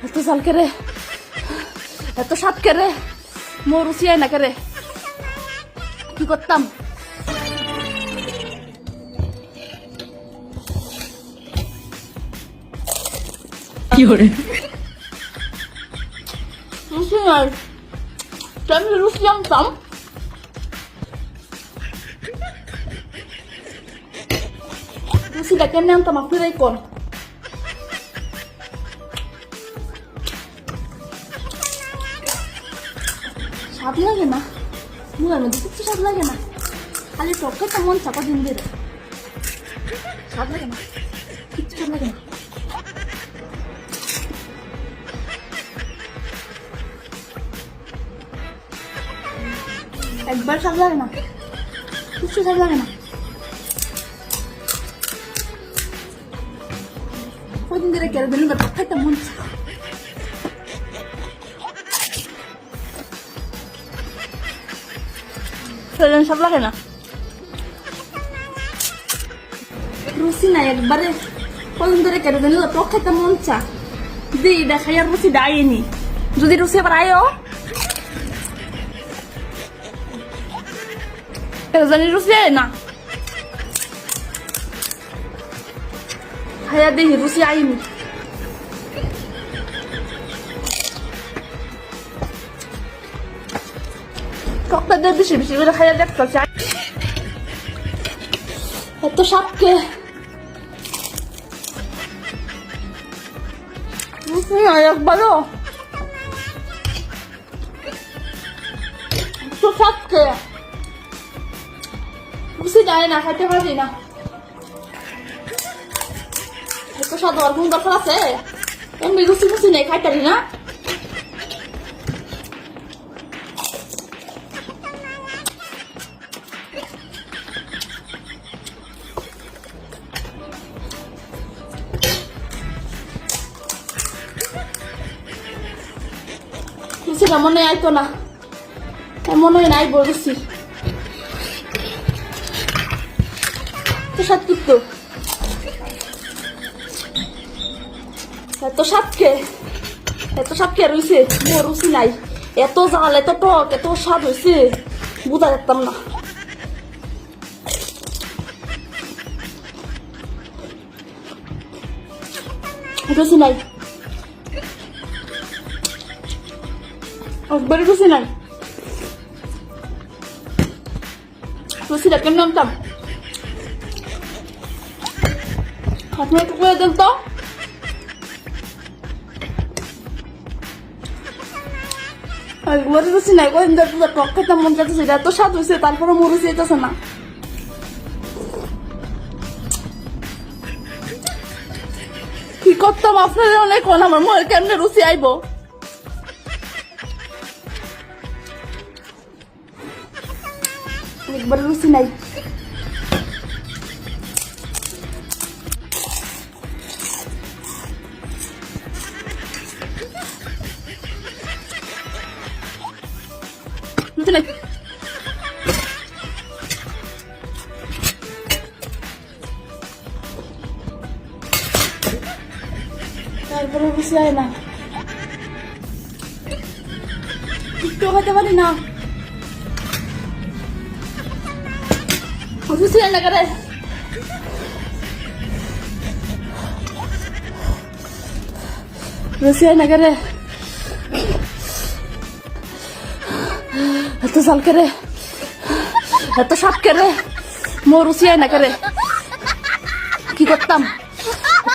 এত জাল কেরে, এত স্বাদ কেরে, মোর রুচি আয় না কেরে, কি করতাম? কি করে রুচি নাই, আমি রুচি আনতাম। রুচিটা কেমনে আনতাম আপনারাই কোন? স্বাদ লাগে না, মুখের মধ্যে কিচ্ছু স্বাদ লাগে না, খালি টকটা মন চাপা দিন দিয়ে স্বাদ লাগে না, কিচ্ছু স্বাদ লাগে না। একবার স্বাদ লাগে না, কিচ্ছু স্বাদ লাগে না। কদিন ধরে কেড়ে দিলেন বা টকটা মন চাপা। স্বাদ লাগে না, রুচি নাই একবারে। কদিন ধরে কেটে দিল টক খাইতে মন চা দিই দেখাই আর রুচি ডাইনি। যদি রুচি আবার আয়ও জানি রুচি আয় না, খাইয়া দেখি রুচি আইনি। টকটা দিয়ে বেশি বেশি করে খাইয়া দেখতে। এত সাপকে একবারও তো সাপকে বুঝি যায় না, খাইতে পারি না। এত স্বাদ হওয়ার কোন দরকার আছে? এমনি রুচি ফুচি নেই, খাইতে পারি না। রুচিটা মনে আইতো না, মনে হয় নাই বলছি। তো স্বাদ কিন্তু এত স্বাদকে, এত স্বাদকে রয়েছে, মোর রুচি নাই। এত জাল, এত টক, এত স্বাদ হয়েছে বুঝা যেতাম না। রুচি নাই, একবারে রুচি নাই। রুচিটা কেমন আনতাম আপনি একটু করে দেন তো। একবারে রুচি নাই, কদিন ধরে টক খেতে মন যাচ্ছে, এত স্বাদ হয়েছে তারপরে মোর রুচি যেতেছে না। কি করতাম আপনাদের অনেক আমার মনে কেমনে রুচি আইব? একবারে রুচি নাই। রুচি নাই, তারপরে রুচি আয় না, একটু খাইতে পারি না। রুচি আয় না করে, রুচি আয় না করে, এত জাল কেরে, এত স্বাদ কেরে, মোর রুচি আয় না করে, কি করতাম?